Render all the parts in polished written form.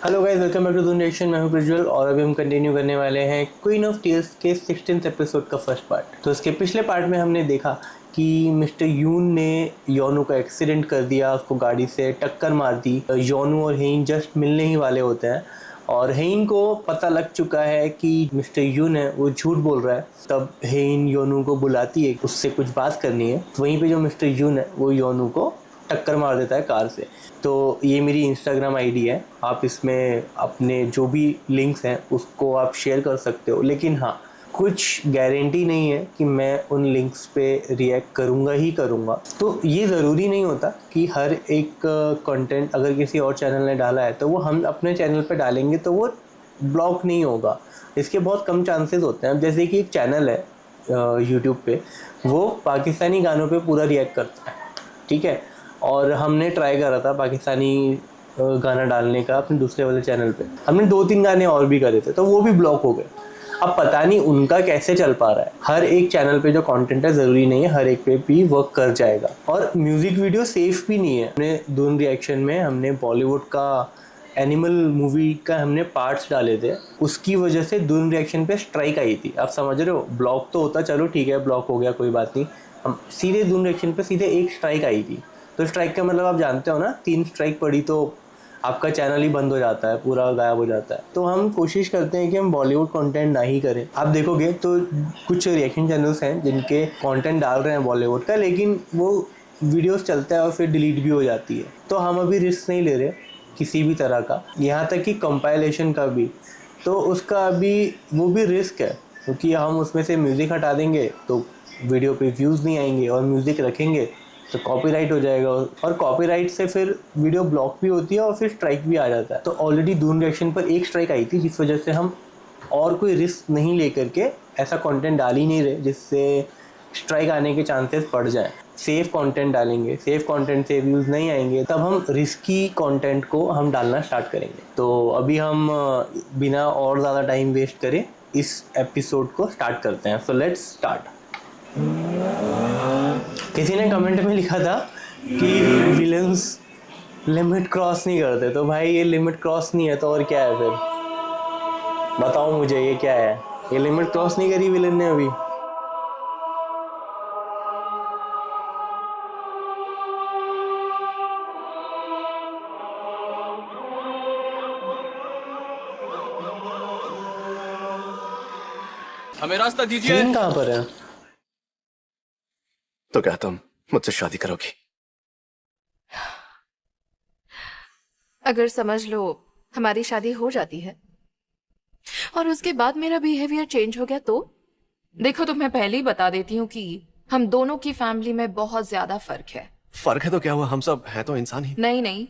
Hello guys, welcome back to the reaction. मैं हूं प्रज्वल और अभी हम कंटिन्यू करने वाले हैं क्वीन ऑफ टीयर्स के 16th एपिसोड का फर्स्ट पार्ट। तो इसके पिछले पार्ट में हमने देखा कि मिस्टर यून ने योनू का एक्सीडेंट कर दिया, उसको गाड़ी से टक्कर मार दी। योनू और हेइन जस्ट मिलने ही वाले होते हैं और हेइन को पता लग चुका है कि मिस्टर यून है वो झूठ बोल रहा है। तब हेइन योनू को बुलाती है, उससे कुछ बात करनी है। वहीं पे जो मिस्टर यून है वो योनू को टक्कर मार देता है कार से। तो ये मेरी इंस्टाग्राम आईडी है, आप इसमें अपने जो भी लिंक्स हैं उसको आप शेयर कर सकते हो, लेकिन हाँ, कुछ गारंटी नहीं है कि मैं उन लिंक्स पे रिएक्ट करूँगा ही करूँगा। तो ये ज़रूरी नहीं होता कि हर एक कंटेंट अगर किसी और चैनल ने डाला है तो वो हम अपने चैनल पे डालेंगे तो वो ब्लॉक नहीं होगा। इसके बहुत कम चांसेस होते हैं। जैसे कि एक चैनल है यूट्यूब पे, वो पाकिस्तानी गानों पे पूरा रिएक्ट करता है, ठीक है। और हमने ट्राई करा था पाकिस्तानी गाना डालने का अपने दूसरे वाले चैनल पे। हमने 2-3 गाने और भी करे थे तो वो भी ब्लॉक हो गए। अब पता नहीं उनका कैसे चल पा रहा है। हर एक चैनल पे जो कंटेंट है ज़रूरी नहीं है हर एक पे भी वर्क कर जाएगा। और म्यूज़िक वीडियो सेफ भी नहीं है। हमने दून रिएक्शन में हमने बॉलीवुड का एनिमल मूवी का हमने पार्ट्स डाले थे, उसकी वजह से दून रिएक्शन पे स्ट्राइक आई थी। आप समझ रहे हो, ब्लॉक तो होता, चलो ठीक है ब्लॉक हो गया कोई बात नहीं। हम सीधे दून रिएक्शन पे सीधे एक स्ट्राइक आई थी। तो स्ट्राइक का मतलब आप जानते हो ना, 3 स्ट्राइक पड़ी तो आपका चैनल ही बंद हो जाता है, पूरा गायब हो जाता है। तो हम कोशिश करते हैं कि हम बॉलीवुड कंटेंट ना ही करें। आप देखोगे तो कुछ रिएक्शन चैनल्स हैं जिनके कंटेंट डाल रहे हैं बॉलीवुड का, लेकिन वो वीडियोस चलता है और फिर डिलीट भी हो जाती है। तो हम अभी रिस्क नहीं ले रहे किसी भी तरह का, यहाँ तक कि कंपाइलेशन का भी। तो उसका अभी वो भी रिस्क है, क्योंकि हम उसमें से म्यूज़िक हटा देंगे तो वीडियो पे व्यूज़ नहीं आएंगे, और म्यूज़िक रखेंगे तो कॉपीराइट हो जाएगा, और कॉपीराइट से फिर वीडियो ब्लॉक भी होती है और फिर स्ट्राइक भी आ जाता है। तो ऑलरेडी दून रिएक्शन पर एक स्ट्राइक आई थी, जिस वजह से हम और कोई रिस्क नहीं लेकर के ऐसा कंटेंट डाल ही नहीं रहे जिससे स्ट्राइक आने के चांसेस बढ़ जाएं। सेफ कंटेंट डालेंगे, सेफ कंटेंट से व्यूज़ नहीं आएंगे तब हम रिस्की कंटेंट को हम डालना स्टार्ट करेंगे। तो अभी हम बिना और ज़्यादा टाइम वेस्ट करे इस एपिसोड को स्टार्ट करते हैं। So let's start. किसी ने कमेंट में लिखा था कि विलन्स लिमिट क्रॉस नहीं करते, तो भाई ये लिमिट क्रॉस नहीं है तो और क्या है फिर? बताओ मुझे, ये क्या है? ये लिमिट क्रॉस नहीं करी विलन ने अभी। हमें रास्ता दीजिए। हेन कहाँ पर है? तो क्या तुम मुझसे शादी करोगी? अगर समझ लो हमारी शादी हो जाती है और उसके बाद मेरा बिहेवियर चेंज हो गया तो? देखो, तुम्हें पहले ही बता देती हूँ कि हम दोनों की फैमिली में बहुत ज्यादा फर्क है। फर्क है तो क्या हुआ, हम सब हैं तो इंसान ही। नहीं नहीं,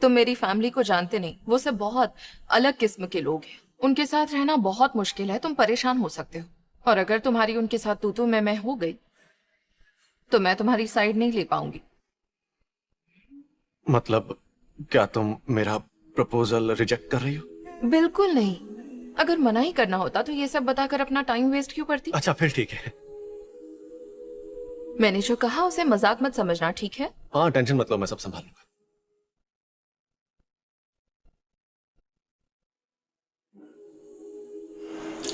तुम मेरी फैमिली को जानते नहीं। वो सब बहुत अलग किस्म के लोग हैं। उनके साथ रहना बहुत मुश्किल है, तुम परेशान हो सकते हो। और अगर तुम्हारी उनके साथ तू मैं हो गई तो मैं तुम्हारी साइड नहीं ले पाऊंगी। मतलब क्या तुम मेरा प्रपोजल रिजेक्ट कर रही हो? बिल्कुल नहीं। अगर मना ही करना होता तो ये सब बताकर अपना टाइम वेस्ट क्यों करती? अच्छा फिर ठीक है। मैंने जो कहा उसे मजाक मत समझना, ठीक है? हाँ टेंशन मत लो, मैं सब संभाल लूंगा।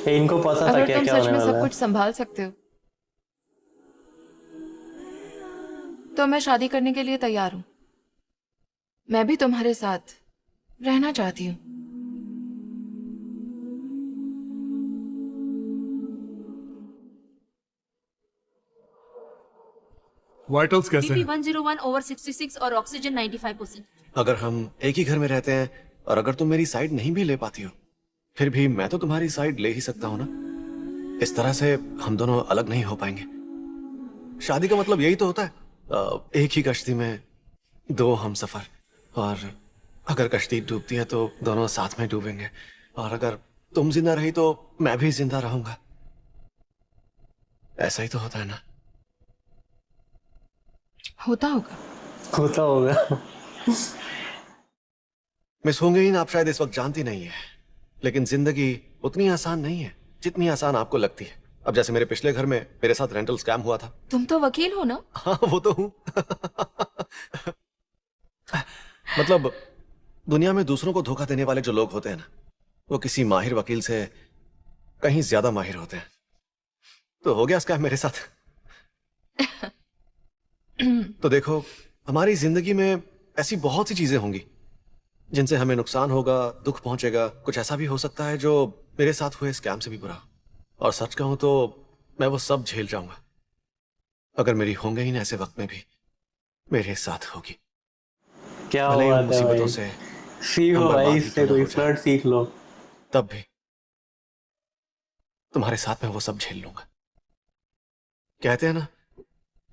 इनको पता था अगर क्या तुम क्या सच होने में वाला सब है। कुछ संभाल सकते हो तो मैं शादी करने के लिए तैयार हूं। मैं भी तुम्हारे साथ रहना चाहती हूँ। वाइटल्स कैसे बीपी हैं? 101/66 और ऑक्सीजन 95%। अगर हम एक ही घर में रहते हैं और अगर तुम मेरी साइड नहीं भी ले पाती हो, फिर भी मैं तो तुम्हारी साइड ले ही सकता हूं ना। इस तरह से हम दोनों अलग नहीं हो पाएंगे। शादी का मतलब यही तो होता है, एक ही कश्ती में 2 हम सफर। और अगर कश्ती डूबती है तो दोनों साथ में डूबेंगे, और अगर तुम जिंदा रही तो मैं भी जिंदा रहूंगा। ऐसा ही तो होता है ना? होता होगा। होता होगा। मिस होंगे आप शायद इस वक्त जानती नहीं है, लेकिन जिंदगी उतनी आसान नहीं है जितनी आसान आपको लगती है। अब जैसे मेरे पिछले घर में मेरे साथ रेंटल स्कैम हुआ था। तुम तो वकील हो ना? हाँ वो तो हूं। मतलब दुनिया में दूसरों को धोखा देने वाले जो लोग होते हैं ना, वो किसी माहिर वकील से कहीं ज्यादा माहिर होते हैं। तो हो गया स्कैम मेरे साथ। तो देखो, हमारी जिंदगी में ऐसी बहुत सी चीजें होंगी जिनसे हमें नुकसान होगा, दुख पहुंचेगा। कुछ ऐसा भी हो सकता है जो मेरे साथ हुए स्कैम से भी बुरा। और सच कहूं तो मैं वो सब झेल जाऊंगा अगर मेरी होंगे ही ना ऐसे वक्त में भी मेरे साथ होगी। क्या भले ही उन बात है मुसीबतों भाई, से सीखो हम भाई, बर्बाद ही इससे क्यों ना कोई हो जाए, फ्लर्ट सीख लो। तब भी तुम्हारे साथ मैं वो सब झेल लूंगा। कहते हैं ना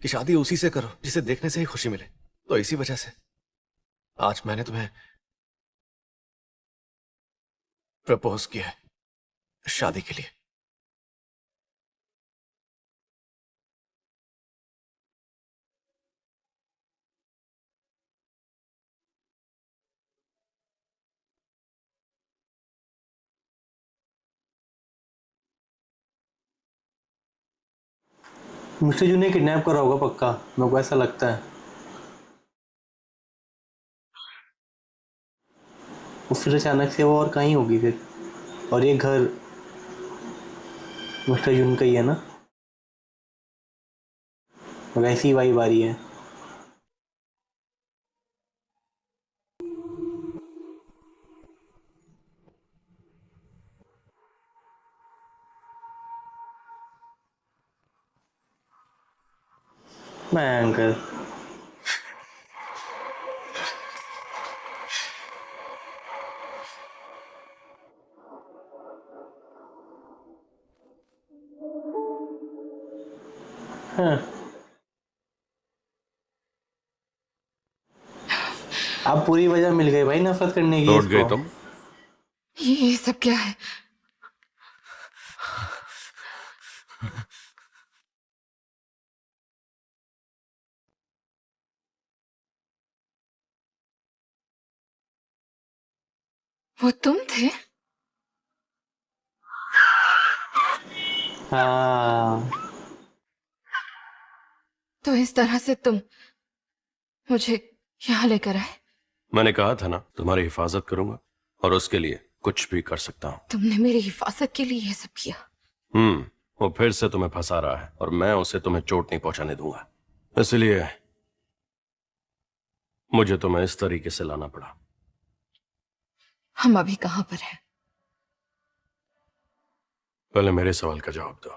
कि शादी उसी से करो जिसे देखने से ही खुशी मिले। तो इसी वजह से आज मैंने तुम्हें प्रपोज किया है शादी के लिए। मिस्टर जू ने किडनैप करा होगा पक्का, मेरे को ऐसा लगता है। और फिर अचानक से वो और कहीं होगी फिर। और ये घर मिस्टर जून का ही है ना, वैसी वाइब आ रही है। मैं अंकल हाँ, अब पूरी वजह मिल गई भाई नफरत करने की लौट इसको। गए तुम? ये सब क्या है? वो तुम थे? हाँ, तो इस तरह से तुम मुझे यहाँ लेकर आए? मैंने कहा था ना तुम्हारी हिफाजत करूंगा और उसके लिए कुछ भी कर सकता हूँ। तुमने मेरी हिफाजत के लिए ये सब किया? वो फिर से तुम्हें फंसा रहा है और मैं उसे तुम्हें चोट नहीं पहुंचाने दूंगा। इसलिए मुझे तुम्हें इस तरीके से लाना पड़ा। हम अभी कहाँ पर हैं? पहले मेरे सवाल का जवाब दो।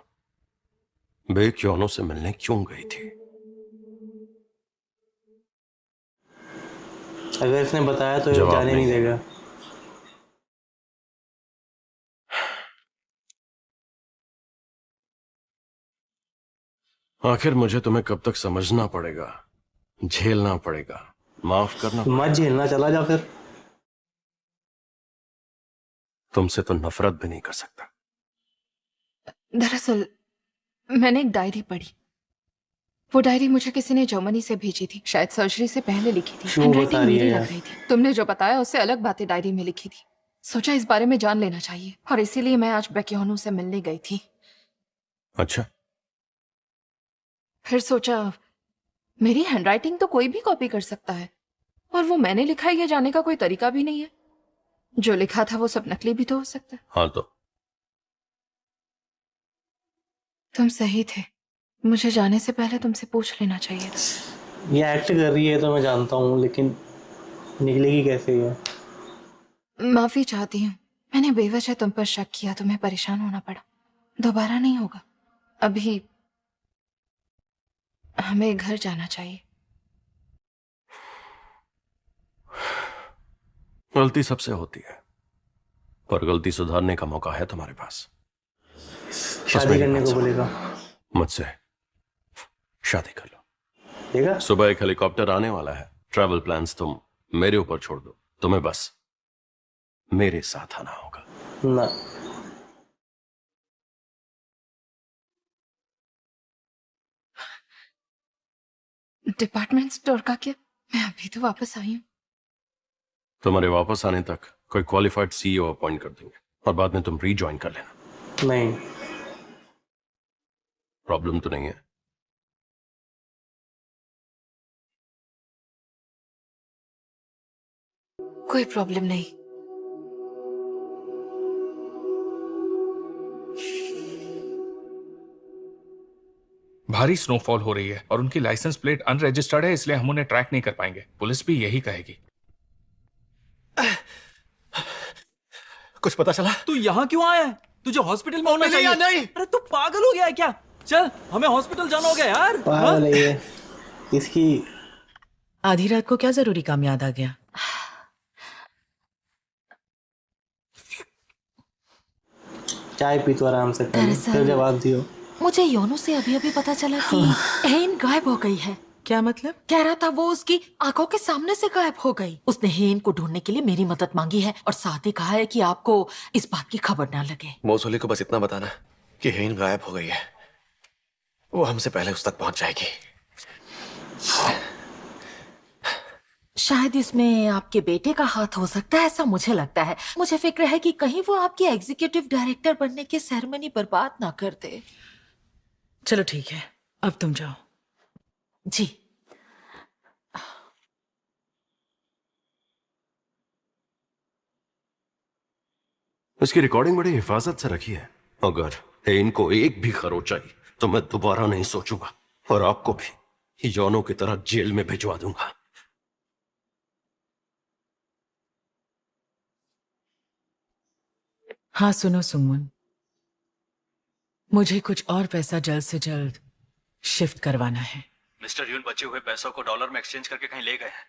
बेक्योनो से मिलने क्यों गई थी? अगर इसने बताया तो ये जवाब जाने नहीं नहीं देगा। आखिर मुझे तुम्हें कब तक समझना पड़ेगा, झेलना पड़ेगा, माफ करना पड़ेगा? मत झेलना, चला जा फिर। तुमसे तो नफरत भी नहीं कर सकता। दरअसल मैंने एक डायरी पढ़ी। वो डायरी मुझे किसी ने जर्मनी से भेजी थी, शायद सर्जरी से पहले लिखी थी। क्यों बता हैंडराइटिंग रही है मेरी यार? लग रही थी। तुमने जो बताया उससे अलग बातें डायरी में लिखी थी। सोचा इस बारे में जान लेना चाहिए और इसीलिए मैं आज बेक्योनो से मिलने गई थी। अच्छा, फिर सोचा मेरी हैंडराइटिंग तो कोई भी कॉपी कर सकता है और वो मैंने लिखा है ये जाने का कोई तरीका भी नहीं है। जो लिखा था वो सब नकली भी तो हो सकता है। हाँ तो तुम सही थे, मुझे जाने से पहले तुमसे पूछ लेना चाहिए था। ये एक्ट कर रही है तो मैं जानता हूँ, लेकिन निकलेगी कैसे ये? माफी चाहती हूँ, मैंने बेवजह तुम पर शक किया, तुम्हें परेशान होना पड़ा। दोबारा नहीं होगा। अभी हमें घर जाना चाहिए। गलती सबसे होती है, पर गलती सुधारने का मौका है तुम्हारे पास। शादी मेरी करने बात को सुनो। बोलेगा, मुझसे शादी कर लो। देगा? सुबह एक हेलीकॉप्टर आने वाला है। ट्रैवल प्लान्स तुम मेरे ऊपर छोड़ दो। तुम्हें बस मेरे साथ आना होगा। ना, डिपार्टमेंट स्टोर का क्या? मैं अभी तो वापस आई हूँ। तुम्हारे वापस आने तक कोई क्वालिफाइड सीईओ अपॉइंट कर देंगे और बाद में तुम रीज्वाइन कर लेना। नहीं। प्रॉब्लम तो नहीं है? कोई प्रॉब्लम नहीं। भारी स्नोफॉल हो रही है और उनकी लाइसेंस प्लेट अनरजिस्टर्ड है, इसलिए हम उन्हें ट्रैक नहीं कर पाएंगे। पुलिस भी यही कहेगी। कुछ पता चला? तू यहाँ क्यों आया है? तुझे हॉस्पिटल में होना नहीं चाहिए। या नहीं? अरे तू पागल हो गया है क्या? चल, हमें हॉस्पिटल जाना होगा यार। पागल है ये। इसकी आधी रात को क्या जरूरी काम याद आ गया? चाय पी तो आराम से पहले, दरअसल- फिर जवाब दियो। मुझे योनो से अभी अभी पता चला कि हेन गायब हो गई है। क्या मतलब? कह रहा था वो उसकी आंखों के सामने से गायब हो गई। उसने हेन को ढूंढने के लिए मेरी मदद मांगी है और साथ ही कहा है कि आपको इस बात की खबर ना लगे। मोसोली को बस इतना बताना कि हेन गायब हो गई है, वो हमसे पहले उस तक पहुंच जाएगी। शायद इसमें आपके बेटे का हाथ हो सकता है, ऐसा मुझे लगता है। मुझे फिक्र है कि कहीं वो आपके एग्जीक्यूटिव डायरेक्टर बनने की सेरेमनी बर्बाद ना कर दे। चलो ठीक है, अब तुम जाओ। जी। इसकी रिकॉर्डिंग बड़ी हिफाजत से रखी है। अगर इनको एक भी खरोच आई तो मैं दोबारा नहीं सोचूंगा और आपको भी योनो की तरह जेल में भिजवा दूंगा। हाँ सुनो सुमन, मुझे कुछ और पैसा जल्द से जल्द शिफ्ट करवाना है। मिस्टर यून बचे हुए पैसों को डॉलर में एक्सचेंज करके कहीं ले गए हैं।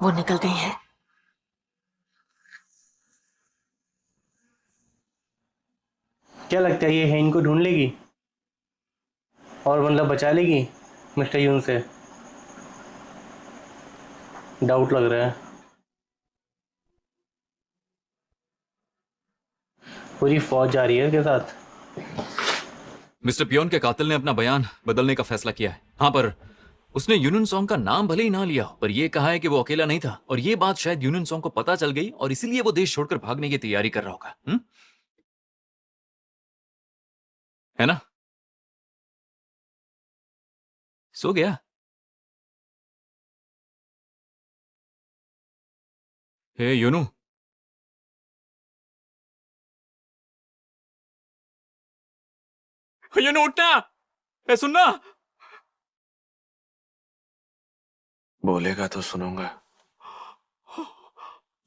वो निकल गई है। क्या लगता है ये हेन को ढूंढ लेगी और मतलब बचा लेगी मिस्टर यून से? डाउट लग रहा है। पूरी फौज जा रही है इसके साथ। मिस्टर पियोन के कातिल ने अपना बयान बदलने का फैसला किया है। हाँ, पर उसने यूनियन सॉन्ग का नाम भले ही ना लिया, पर यह कहा है कि वो अकेला नहीं था और ये बात शायद यूनियन सॉन्ग को पता चल गई और इसीलिए वो देश छोड़कर भागने की तैयारी कर रहा होगा। है ना? सो गया? हे यूनू, यूनू उठना, ए सुनना। बोलेगा तो सुनूंगा।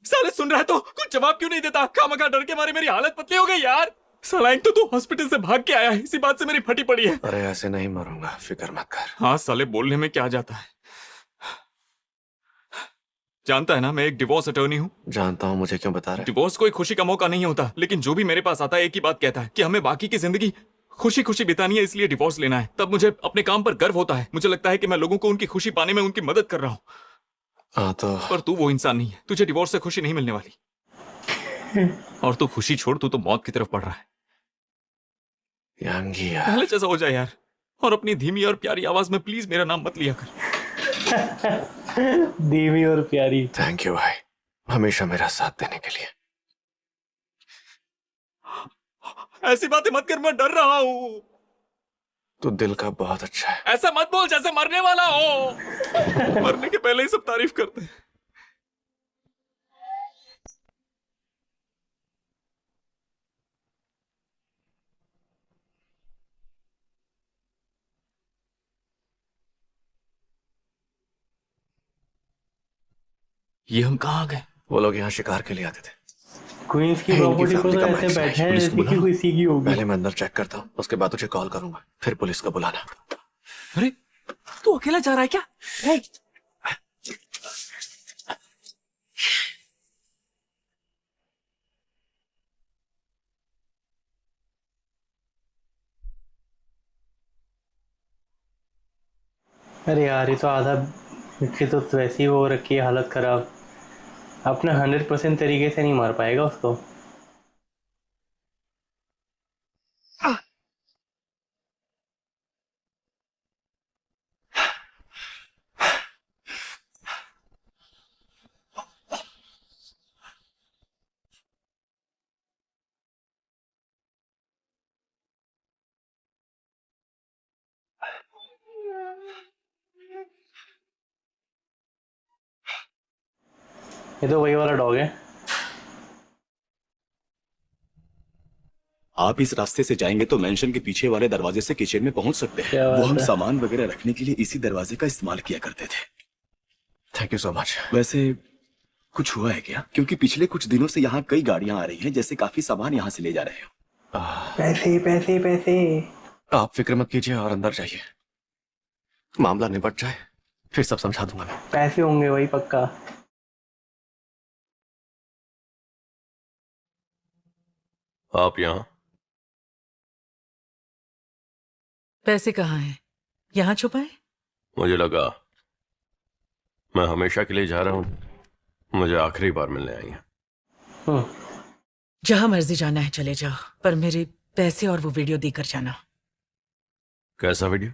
साले सुन रहा है तो कुछ जवाब क्यों नहीं देता? खामखा डर के मारे मेरी हालत पतली हो गई यार। साला एक तो तू हॉस्पिटल से भाग के आया है, इसी बात से मेरी फटी पड़ी है। अरे ऐसे नहीं मरूंगा, फिक्र मत कर। हाँ साले, बोलने में क्या जाता है। जानता है ना, मैं एक डिवोर्स अटॉर्नी हूँ। जानता हूँ, मुझे क्यों बता रहे? डिवोर्स कोई खुशी का मौका नहीं होता, लेकिन जो भी मेरे पास आता है एक ही बात कहता है कि हमें बाकी की जिंदगी खुशी खुशी बितानी है, इसलिए डिवोर्स लेना है। तब मुझे अपने काम पर गर्व होता है। मुझे लगता है कि मैं लोगों को उनकी खुशी पाने में उनकी मदद कर रहा हूँ। हाँ तो पर तू वो इंसान नहीं है, तुझे डिवोर्स से खुशी नहीं मिलने वाली। और तू खुशी छोड़, तू तो मौत की तरफ बढ़ रहा है। यांगी यार। पहले जैसा हो जाए यार, और अपनी धीमी और प्यारी आवाज में प्लीज मेरा नाम मत लिया कर। धीमी और प्यारी। थैंक यू भाई, हमेशा मेरा साथ देने के लिए। ऐसी बातें मत कर, मैं डर रहा हूँ। तू दिल का बहुत अच्छा है। ऐसा मत बोल जैसे मरने वाला हो। मरने के पहले ही सब तारीफ करते हैं। ये हम कहाँ आ गए? वो लोग यहाँ शिकार के लिए आते थे। क्वींस की इनकी प्रॉपर्टी पर family तो का ऐसे match बैठे हैं पुलिस जैसे को कि बुलाओ। कोई सीगी होगी। पहले मैं अंदर चेक करता हूँ, उसके बाद तुझे कॉल करूंगा, फिर पुलिस को बुलाना। अरे तू अकेला जा रहा है क्या? हे! अरे यार, ये तो आधा इसकी तो वैसी ही वो रखी है हालत खराब। अपने 100% तरीके से नहीं मार पाएगा उसको। ये तो वही वाला डॉग है। आप इस रास्ते से जाएंगे तो मेंशन के पीछे वाले दरवाजे से किचन में पहुंच सकते हैं। क्या बात वो हम है। सामान वगैरह रखने के लिए इसी दरवाजे का इस्तेमाल किया करते थे। Thank you so much. वैसे कुछ हुआ है क्या? क्योंकि पिछले कुछ दिनों से यहाँ कई गाड़ियां आ रही हैं, जैसे काफी सामान यहाँ से ले जा रहे हो। पैसे पैसे पैसे। आप फिक्र मत कीजिए और अंदर जाइए, मामला निपट जाए फिर सब समझा दूंगा मैं। पैसे होंगे वही पक्का। आप यहाँ? पैसे कहाँ हैं? यहाँ छुपाए? मुझे लगा मैं हमेशा के लिए जा रहा हूँ, मुझे आखिरी बार मिलने आई हैं। जहां मर्जी जाना है चले जाओ, पर मेरे पैसे और वो वीडियो देकर जाना। कैसा वीडियो?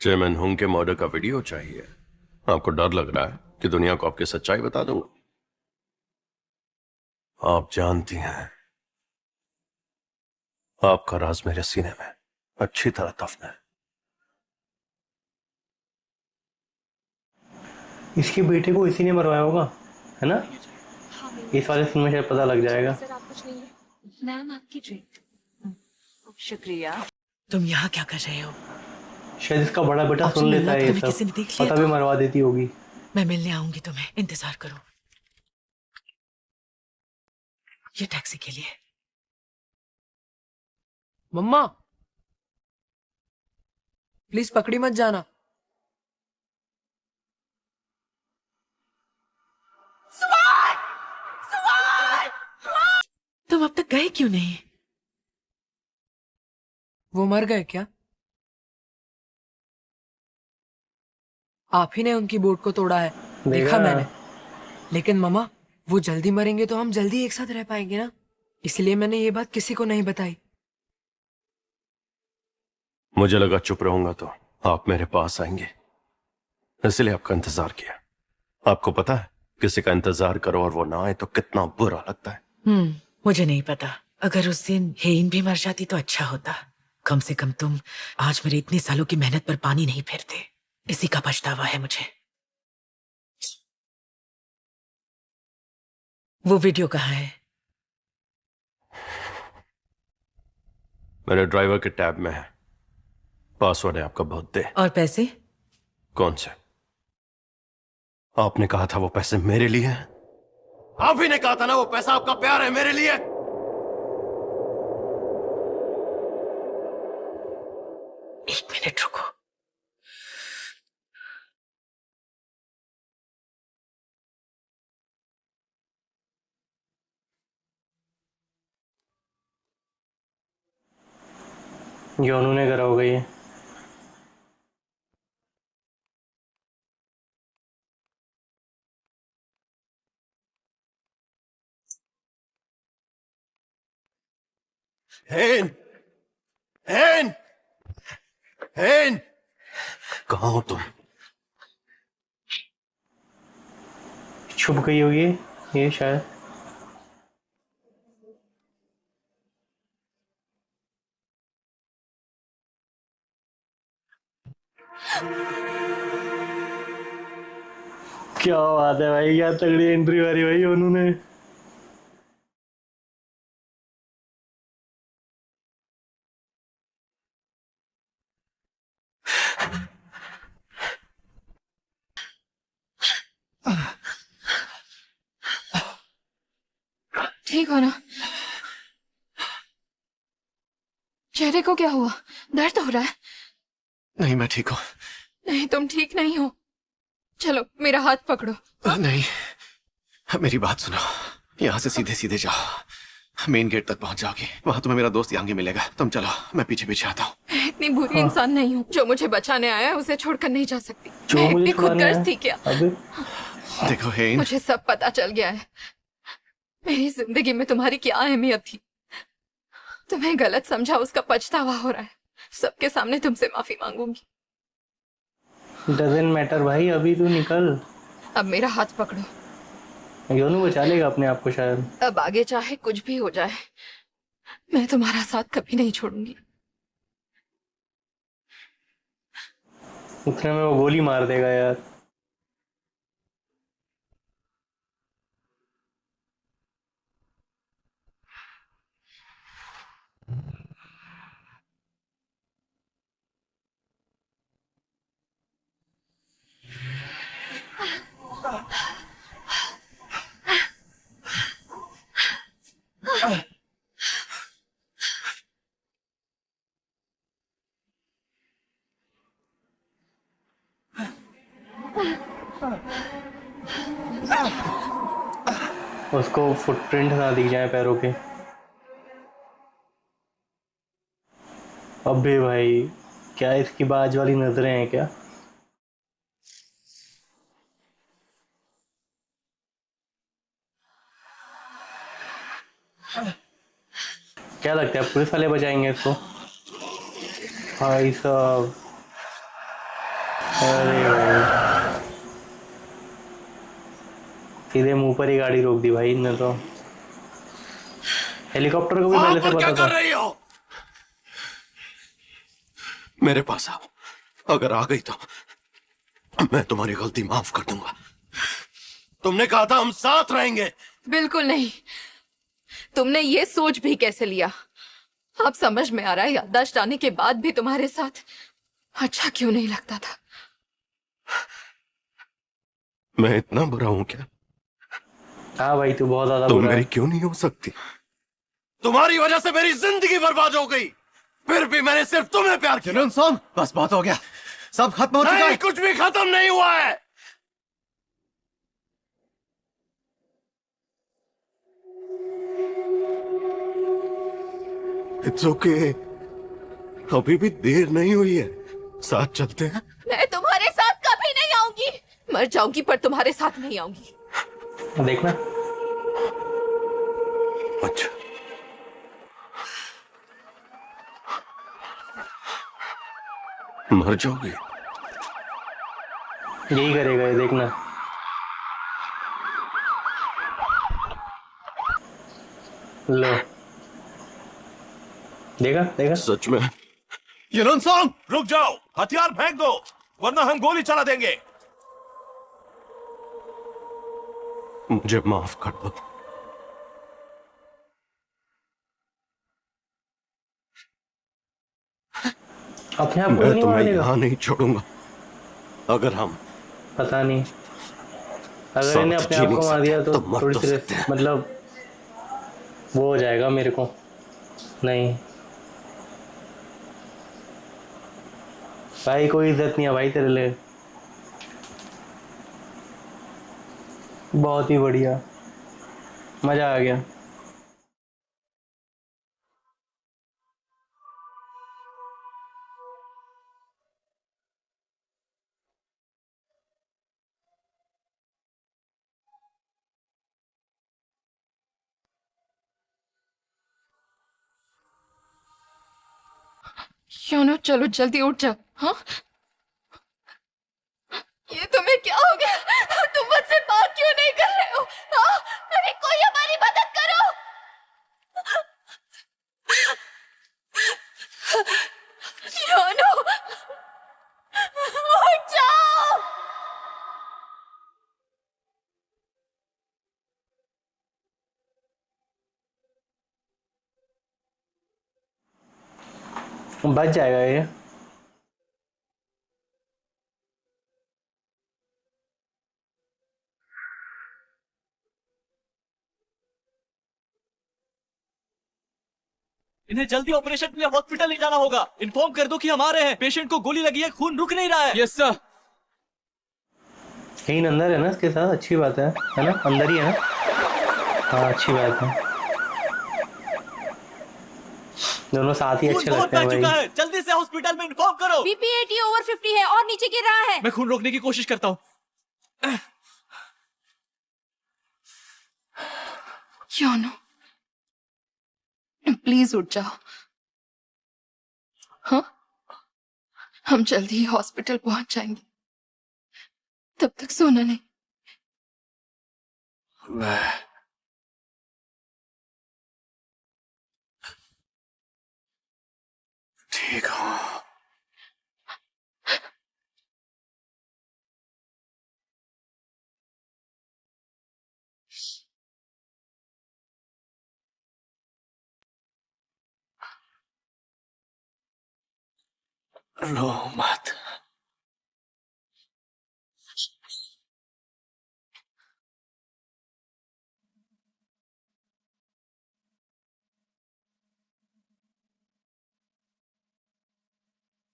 चेयरमैन हुंग के मर्डर का वीडियो चाहिए? आपको डर लग रहा है कि दुनिया को आपकी सच्चाई बता दूंगा? आप जानती हैं आपका राज मेरे सीने में अच्छी तरह दफन है। इसके बेटे को इसी ने मरवाया होगा, है ना? इस वाले सीन में शायद पता लग जाएगा। सर आप कुछ नहीं है। मैम आपकी ड्रिंक। शुक्रिया। तुम यहाँ क्या कर रहे हो? शायद इसका बड़ा बेटा आपसे सुन मिलना लेता है तो ये तुम्हें किसी ने सब, देख लिया पता तो? भी मरवा देती होगी। मैं मिलने आऊंगी तुम्हें, इंतजार करो। ये टैक्सी के लिए। मम्मा प्लीज पकड़ी मत जाना। तुम अब तक गए क्यों नहीं? वो मर गए क्या? आप ही ने उनकी बोट को तोड़ा है, देखा मैंने। लेकिन मम्मा वो जल्दी मरेंगे तो हम जल्दी एक साथ रह पाएंगे ना, इसलिए मैंने ये बात किसी को नहीं बताई। मुझे लगा चुप रहूंगा तो आप मेरे पास आएंगे, इसलिए आपका इंतजार किया। आपको पता है किसी का इंतजार करो और वो ना आए तो कितना बुरा लगता है। मुझे नहीं पता। अगर उस दिन हेइन भी मर जाती तो अच्छा होता। कम से कम तुम आज मेरे इतने सालों की मेहनत पर पानी नहीं फेरते। इसी का पछतावा है मुझे। वो वीडियो कहाँ है? मेरे ड्राइवर के टैब में है, पासवर्ड है आपका बर्थडे। और पैसे? कौन से? आपने कहा था वो पैसे मेरे लिए हैं। आप ही ने कहा था ना वो पैसा आपका प्यार है मेरे लिए। एक मिनट रुको। योनू ने करा होगा ये। हेन, हेन, हेन, कहाँ हो तुम? छुप गई होगी ये शायद। क्या बात है भाई, क्या तगड़ी एंट्री मारी भाई योनू ने। ठीक हो ना? चेहरे को क्या हुआ? दर्द हो रहा है? नहीं मैं ठीक हूँ। नहीं तुम ठीक नहीं हो। चलो मेरा हाथ पकड़ो। नहीं मेरी बात सुनो, यहाँ से सीधे सीधे जाओ, मेन गेट तक पहुंच जाओगी, वहां तुम्हें मेरा दोस्त यांगी मिलेगा। तुम चलो, मैं पीछे पीछे आता हूँ। मैं इतनी बुरी इंसान नहीं हूँ। जो मुझे बचाने आया है उसे छोड़कर नहीं जा सकती। जो मैं मुझे इतनी छुड़ाने आया? खुदगर्ज थी क्या? अबे देखो हेन, मुझे सब पता चल गया है। मेरी जिंदगी में तुम्हारी क्या अहमियत थी। तुम्हें गलत समझा, उसका पछतावा हो रहा है। सबके सामने तुमसे माफी मांगूंगी। डजंट मैटर भाई, अभी तू निकल। अब मेरा हाथ पकड़ो। योनू बचा लेगा अपने आप को शायद। अब आगे चाहे कुछ भी हो जाए, मैं तुम्हारा साथ कभी नहीं छोड़ूंगी। उतने में वो गोली मार देगा यार। उसको फुटप्रिंट ना दिख जाए पैरों के। अबे भाई, क्या इसकी बाज वाली नजरें हैं क्या? क्या लगता है पुलिस वाले बचाएंगे इसको? भाई साहब, अरे भाई, सीधे मुंह पर ही गाड़ी रोक दी भाई इनने तो। हेलीकॉप्टर को भी पहले से क्या पता कर था। रही हो? मेरे पास आओ, अगर आ गई तो मैं तुम्हारी गलती माफ कर दूंगा। तुमने कहा था हम साथ रहेंगे। बिल्कुल नहीं। तुमने ये सोच भी कैसे लिया? अब समझ में आ रहा है, याददाश्त आने के बाद भी तुम्हारे साथ अच्छा क्यों नहीं लगता था। मैं इतना बुरा हूं क्या? हाँ भाई, तू बहुत ज्यादा तुम बुरा मेरी है। क्यों नहीं हो सकती? तुम्हारी वजह से मेरी जिंदगी बर्बाद हो गई, फिर भी मैंने सिर्फ तुम्हें प्यार किया। जुनून सॉन्ग, बस बहुत हो गया, सब खत्म हो चुका नहीं, है। कुछ भी खत्म नहीं हुआ है। इट्स ओके, अभी भी देर नहीं हुई है, साथ चलते हैं। मैं तुम्हारे साथ कभी नहीं आऊंगी। मर जाऊंगी पर तुम्हारे साथ नहीं आऊंगी। देखना। अच्छा, मर जाओगे? यही करेगा ये, देखना। लो, देखा देखा। सच में? जुनून सॉन्ग, रुक जाओ, हथियार फेंक दो वरना हम गोली चला देंगे। मुझे माफ कर दो। अपने आप को मैं नहीं तुम्हें मारेगा? यहां नहीं छोड़ूंगा। अगर हम पता नहीं, अगर इन्हें साथ अपने जी आप नहीं को मार सकते दिया तो तो मर थोड़ी तो सी सकते हैं। मतलब वो हो जाएगा मेरे को। नहीं भाई, कोई इज्जत नहीं है भाई तेरे लिए। बहुत ही बढ़िया, मजा आ गया। क्यों ना, चलो जल्दी उठ जा। हाँ, ये तुम्हें क्या हो गया? तुम मुझसे बात क्यों नहीं कर रहे हो? हाँ? अरे कोई हमारी मदद करो। योनो, उठ जाओ। बच जाएगा ये। इन्हें जल्दी ऑपरेशन के लिए हॉस्पिटल ले जाना होगा। इन्फॉर्म कर दो कि हम आ रहे हैं। पेशेंट को गोली लगी है, खून रुक नहीं रहा है। Yes sir. कहीं अंदर है ना इसके साथ, अच्छी बात है ना? अंदर ही है ना? हाँ, अच्छी बात है। दोनों साथ ही अच्छे लगते हैं भाई। है, जल्दी से हॉस्पिटल में इन्फॉर्म करो। बीपी 80 ओवर 50 है और नीचे गिर रहा है। मैं खून रोकने की कोशिश करता हूँ। योनो, प्लीज उठ जाओ। हाँ, हम जल्दी ही हॉस्पिटल पहुंच जाएंगे, तब तक सोना नहीं। मैं ठीक हूँ। रो मत।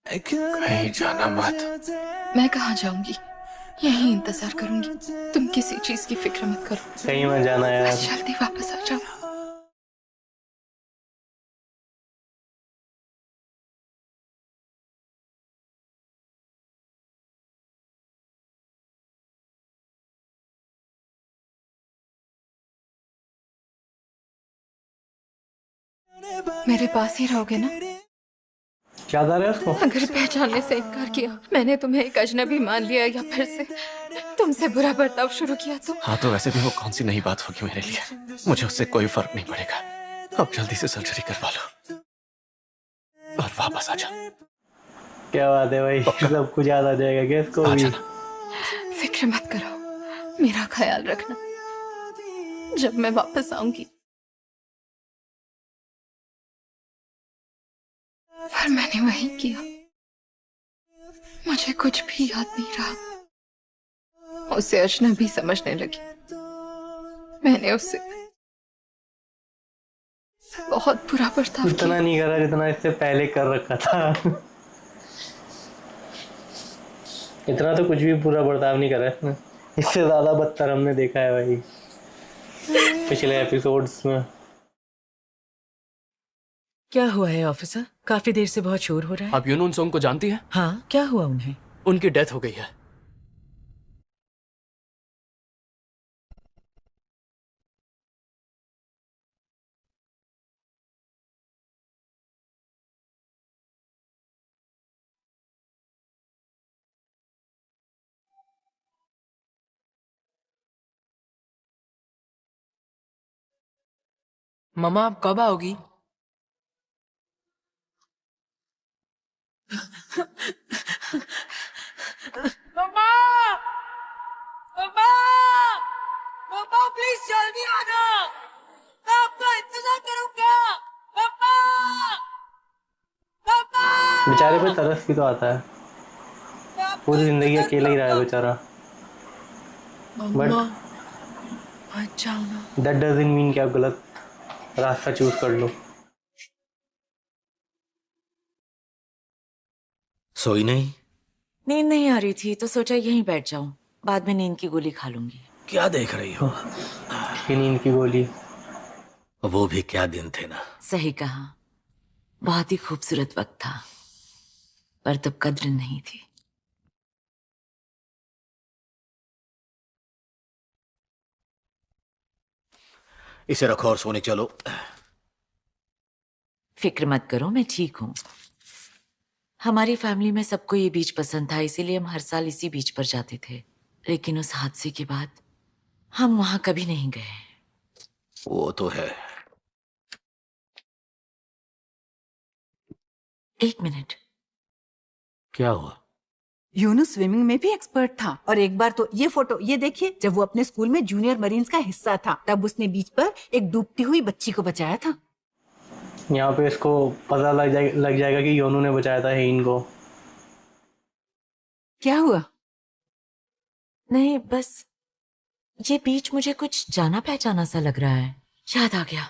कहीं जाना मत। मैं कहाँ जाऊंगी, यहीं इंतजार करूंगी। तुम किसी चीज की फिक्र मत करो। कहीं मत जाना यार। बस जल्दी वापस आ जाओ। मेरे पास ही रहोगे ना? क्या था रहा है उसको? अगर पहचानने से इनकार किया, मैंने तुम्हें एक अजनबी मान लिया या फिर से तुमसे बुरा बर्ताव शुरू किया तो? हाँ, तो वैसे भी वो कौन सी नई बात होगी मेरे लिए। मुझे उससे कोई फर्क नहीं पड़ेगा। अब जल्दी से सर्जरी करवा लो और वापस आ जा। क्या बात है भाई, सब कुछ याद आ जाएगा क्या इसको भी? फिक्र मत करो, मेरा ख्याल रखना। जब मैं वापस आऊंगी, पर मैंने वही किया। मुझे कुछ भी याद नहीं रहा। उसे अजनबी समझने लगी। मैंने उससे बहुत बुरा बर्ताव किया। इतना नहीं करा जितना इससे पहले कर रखा था। इतना तो कुछ भी बुरा बर्ताव नहीं करा इसने। इससे ज्यादा बदतर हमने देखा है भाई पिछले एपिसोड्स में। क्या हुआ है ऑफिसर? काफी देर से बहुत शोर हो रहा है। आप यूनुन सोंग को जानती हैं? हाँ, क्या हुआ उन्हें? उनकी डेथ हो गई है। मम्मा आप कब आओगी? मम्मा! मम्मा! मम्मा प्लीज जल्दी आना। मैं आपका इंतजार करूंगा। मम्मा! मम्मा! बेचारे पे तरस भी तो आता है। पूरी जिंदगी अकेला ही रहा है बेचारा। मम्मा मत जाओ ना। दैट डजंट मीन कि आप गलत रास्ता चूज कर लो। सोई नहीं? नींद नहीं आ रही थी तो सोचा यहीं बैठ जाऊं, बाद में नींद की गोली खा लूंगी। क्या देख रही हो? ये नींद की गोली। वो भी क्या दिन थे ना। सही कहा, बहुत ही खूबसूरत वक्त था, पर तब कद्र नहीं थी। इसे रखो और सोने चलो। फिक्र मत करो, मैं ठीक हूँ। हमारी फैमिली में सबको ये बीच पसंद था, इसीलिए हम हर साल इसी बीच पर जाते थे। लेकिन उस हादसे के बाद हम वहां कभी नहीं गए। वो तो है। एक मिनट। क्या हुआ? यूनुस स्विमिंग में भी एक्सपर्ट था, और एक बार तो ये फोटो ये देखिए, जब वो अपने स्कूल में जूनियर मरीन्स का हिस्सा था, तब उसने बीच पर एक डूबती हुई बच्ची को बचाया था। यहाँ पे इसको पता लग जाएगा कि योनू ने बचाया था हेइन को। क्या हुआ? नहीं, बस ये बीच मुझे कुछ जाना पहचाना सा लग रहा है। याद आ गया,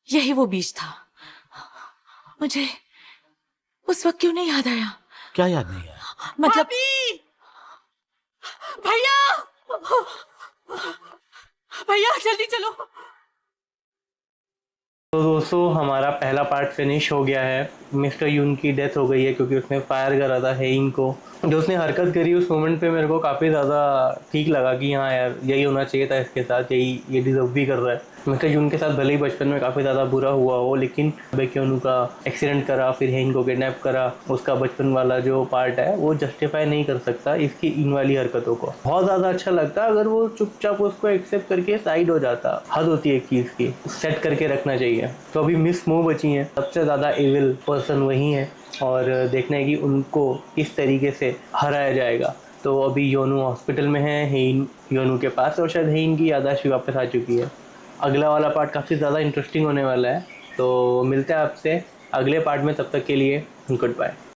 यही वो बीच था। मुझे उस वक्त क्यों नहीं याद आया? क्या याद नहीं आया? मतलब भैया, भैया जल्दी चलो। तो दोस्तों हमारा पहला पार्ट फिनिश हो गया है। मिस्टर यून की डेथ हो गई है क्योंकि उसने फायर करा था हेइन को। जो उसने हरकत करी उस मोमेंट पे मेरे को काफ़ी ज़्यादा ठीक लगा कि हाँ यार यही होना चाहिए था इसके साथ, यही ये डिजर्व भी कर रहा है। मिस्टर यून के साथ भले ही बचपन में काफ़ी ज़्यादा बुरा हुआ हो, लेकिन बेक्योनू का एक्सीडेंट करा, फिर हेइन को किडनैप करा, उसका बचपन वाला जो पार्ट है वो जस्टिफाई नहीं कर सकता इसकी इन वाली हरकतों को। बहुत ज़्यादा अच्छा लगता अगर वो चुपचाप उसको एक्सेप्ट करके साइड हो जाता। हद होती है एक चीज़ की, सेट करके रखना चाहिए। तो अभी मिस मो बची हैं, सबसे ज़्यादा एविल पर्सन वही है, और देखना है कि उनको किस तरीके से हराया जाएगा। तो अभी योनू हॉस्पिटल में है, हेइन योनू के पास, और शायद हेइन की याददाश्त भी वापस आ चुकी है। अगला वाला पार्ट काफ़ी ज़्यादा इंटरेस्टिंग होने वाला है। तो मिलते हैं आपसे अगले पार्ट में, तब तक के लिए गुड बाय।